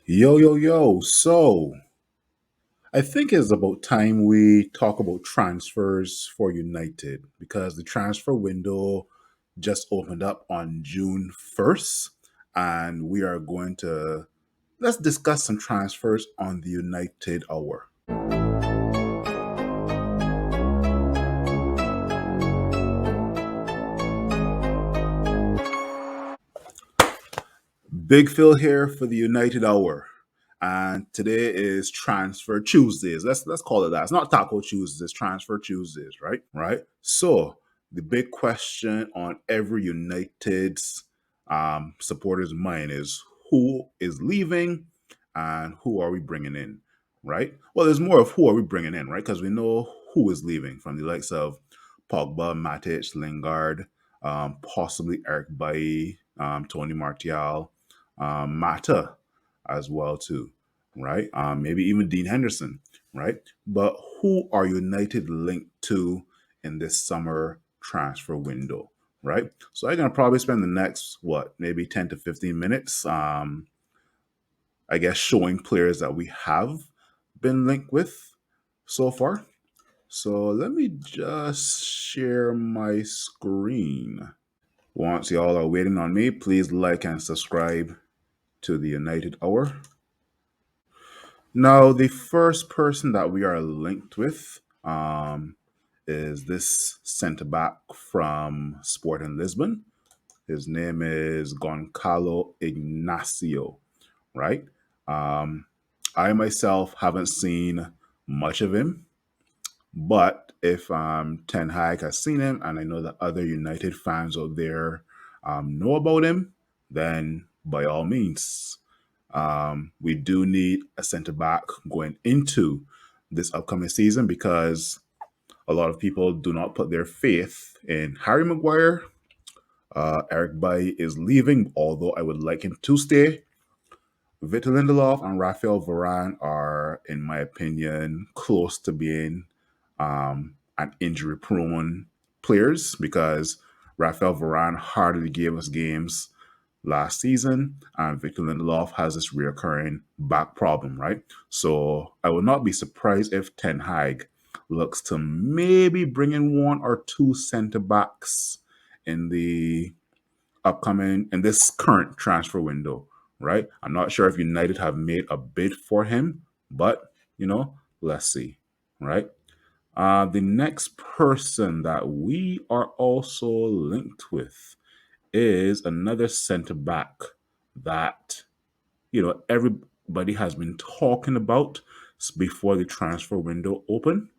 Yo, yo, yo. So, I think it's about time we talk about transfers for United because the transfer window just opened up on June 1st, and we are going to let's discuss some transfers on the United Hour. Big Phil here for the United Hour. And today is Transfer Tuesdays. Let's call it that. It's not Taco Tuesdays, it's Transfer Tuesdays, right? Right. So the big question on every United's supporter's mind is who is leaving and who are we bringing in, right? Well, there's more of who are we bringing in, right? Because we know who is leaving from the likes of Pogba, Matic, Lingard, possibly Eric Bailly, Tony Martial, Mata as well too, right? Maybe even Dean Henderson, right? But who are United linked to in this summer transfer window, right? So I'm gonna probably spend the next maybe 10 to 15 minutes, I guess, showing players that we have been linked with so far. So let me just share my screen. Once y'all are waiting on me, please like and subscribe to the United Hour. Now, the first person that we are linked with is this centre back from Sporting Lisbon. His name is Goncalo Ignacio, right? Um, I myself haven't seen much of him, but if Ten Hag has seen him, and I know that other United fans out there know about him, then by all means, we do need a centre back going into this upcoming season because a lot of people do not put their faith in Harry Maguire. Eric Bailly is leaving, although I would like him to stay. Victor Lindelof and Rafael Varane are, in my opinion, close to being an injury-prone players because Rafael Varane hardly gave us games last season, and Victor Lindelof has this reoccurring back problem, right? So I would not be surprised if Ten Hag looks to maybe bring in one or two centre backs in the in this current transfer window, right? I'm not sure if United have made a bid for him, but let's see, right? The next person that we are also linked with is another centre back that everybody has been talking about before the transfer window open,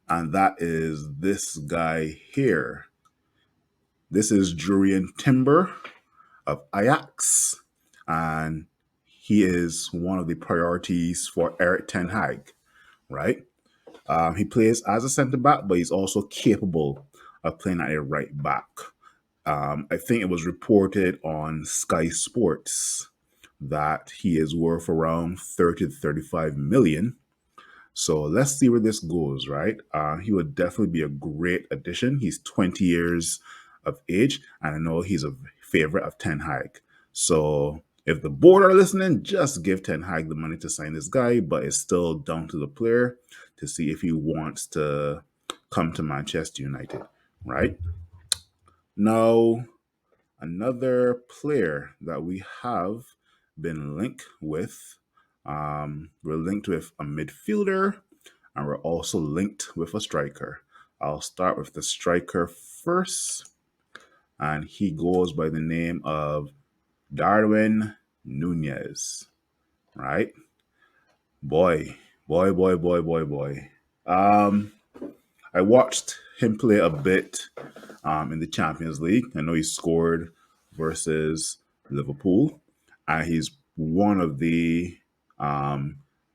and that is this guy here. This is Julian Timber of Ajax, and he is one of the priorities for Eric Ten Hag, right? He plays as a centre back, but he's also capable of playing at a right back. I think it was reported on Sky Sports that he is worth around 30 to 35 million. So let's see where this goes, right? He would definitely be a great addition. He's 20 years of age, and I know he's a favorite of Ten Hag. So if the board are listening, just give Ten Hag the money to sign this guy, but it's still down to the player to see if he wants to come to Manchester United, right? Now, another player that we have been linked with, we're linked with a midfielder and we're also linked with a striker. I'll start with the striker first, and he goes by the name of Darwin Nunez, right? Boy, boy, boy, boy, boy, boy. I watched him play a bit in the Champions League. I know he scored versus Liverpool, and he's one of the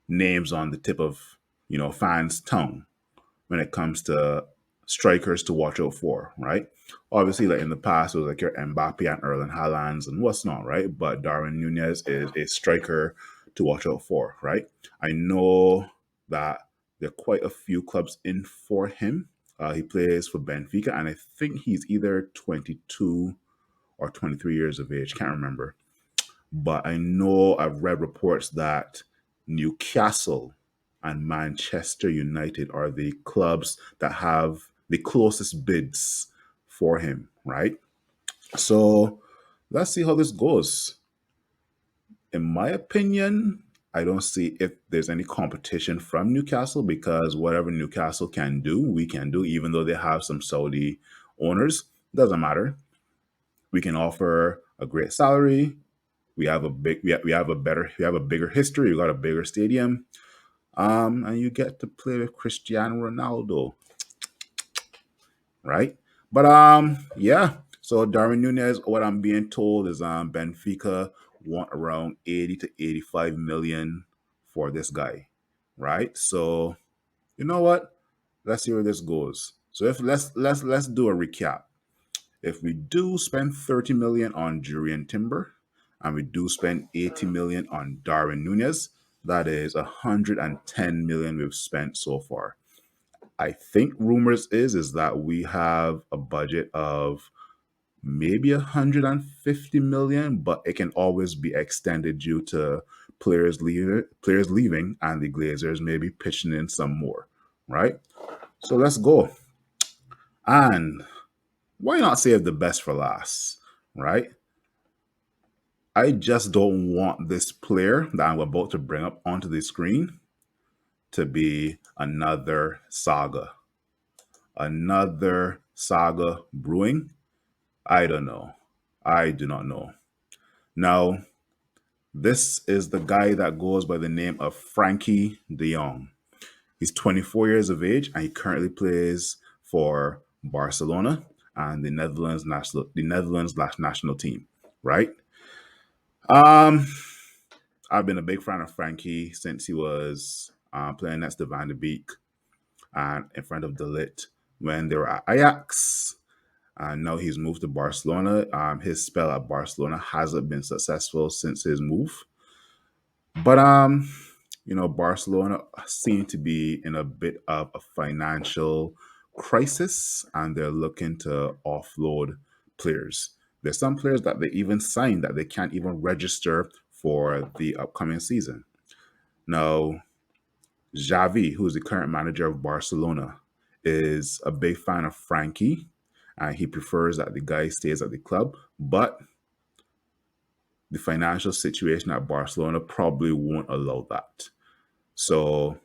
names on the tip of fans' tongue when it comes to strikers to watch out for, right? Obviously, like in the past, it was like your Mbappe and Erling Haalands and what's not, right? But Darwin Nunez is a striker to watch out for, right? I know that there are quite a few clubs in for him. He plays for Benfica, and I think he's either 22 or 23 years of age. Can't remember. but I know I've read reports that Newcastle and Manchester United are the clubs that have the closest bids for him, right? So let's see how this goes. In my opinion, I don't see if there's any competition from Newcastle because whatever Newcastle can do, we can do, even though they have some Saudi owners. Doesn't matter. We can offer a great salary. We have a big, we have a bigger history. We got a bigger stadium, and you get to play with Cristiano Ronaldo, right? But yeah. So Darwin Nunez, what I'm being told is Benfica want around 80 to 85 million for this guy, right? So you know what? Let's see where this goes. So if let's do a recap. If we do spend 30 million on Julian Timber and we do spend 80 million on Darwin Nunez, that is 110 million we've spent so far. I think rumors is that we have a budget of maybe 150 million, but it can always be extended due to players leaving, and the Glazers maybe pitching in some more, right? So let's go. And why not save the best for last, right? I just don't want this player that I'm about to bring up onto the screen to be another saga brewing. I don't know. I do not know. Now, this is the guy that goes by the name of Frankie de Jong. He's 24 years of age and he currently plays for Barcelona and the Netherlands national team, right? Um, I've been a big fan of Frankie since he was playing next to Van de Beek and in front of De Ligt when they were at Ajax. And now he's moved to Barcelona. His spell at Barcelona hasn't been successful since his move. But Barcelona seem to be in a bit of a financial crisis, and they're looking to offload players. There's some players that they even signed that they can't even register for the upcoming season. Now, Xavi, who is the current manager of Barcelona, is a big fan of Frankie, and he prefers that the guy stays at the club. But the financial situation at Barcelona probably won't allow that. So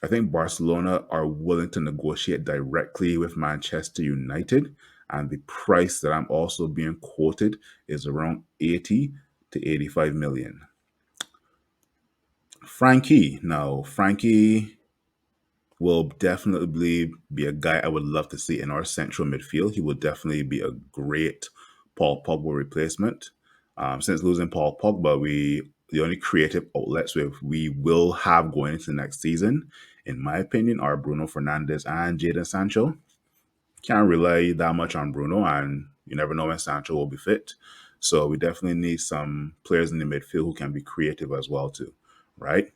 I think Barcelona are willing to negotiate directly with Manchester United. And the price that I'm also being quoted is around 80 to 85 million. Frankie will definitely be a guy I would love to see in our central midfield. He will definitely be a great Paul Pogba replacement. Since losing Paul Pogba, the only creative outlets we will have going into next season, in my opinion, are Bruno Fernandes and Jadon Sancho. Can't rely that much on Bruno, and you never know when Sancho will be fit. So we definitely need some players in the midfield who can be creative as well too, right?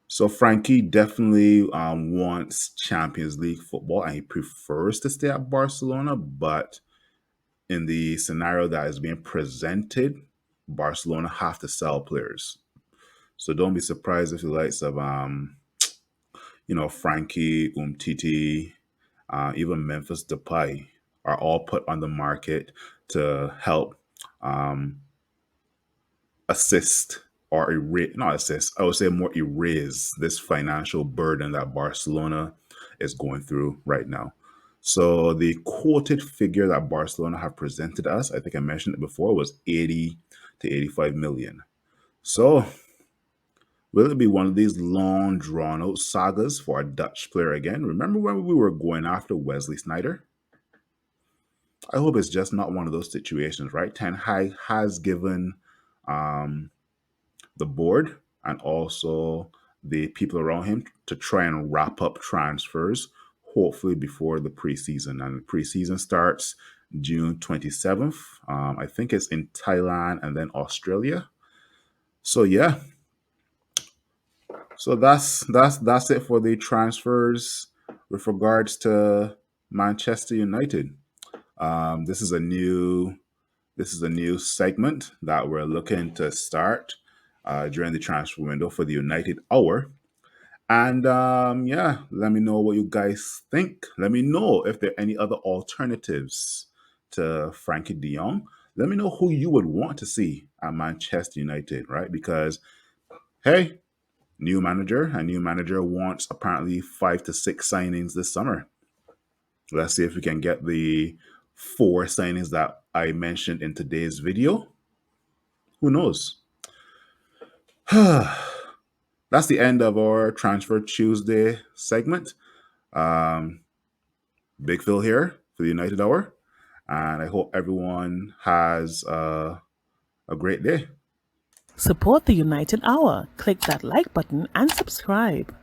So Frankie definitely wants Champions League football, and he prefers to stay at Barcelona. But in the scenario that is being presented, Barcelona have to sell players. So don't be surprised if the likes of Frankie, Umtiti, even Memphis Depay are all put on the market to help um, assist or not assist, I would say more erase this financial burden that Barcelona is going through right now. So the quoted figure that Barcelona have presented us, I think I mentioned it before, was 80 to 85 million. So will it be one of these long drawn out sagas for a Dutch player again? Remember when we were going after Wesley Sneijder? I hope it's just not one of those situations, right? Ten Hag has given um, the board and also the people around him to try and wrap up transfers, hopefully before the preseason. And the preseason starts June 27th. I think it's in Thailand and then Australia. So yeah, so that's it for the transfers with regards to Manchester United. This is a new This is a new segment that we're looking to start during the transfer window for the United Hour. And yeah, let me know what you guys think. Let me know if there are any other alternatives to Frankie de Jong. Let me know who you would want to see at Manchester United, right? Because, hey, new manager, a new manager wants apparently 5 to 6 signings this summer. Let's see if we can get the 4 signings that I mentioned in today's video. Who knows? That's the end of our Transfer Tuesday segment. Big Phil here for the United Hour, and I hope everyone has a great day. Support the United Hour. Click that like button and subscribe.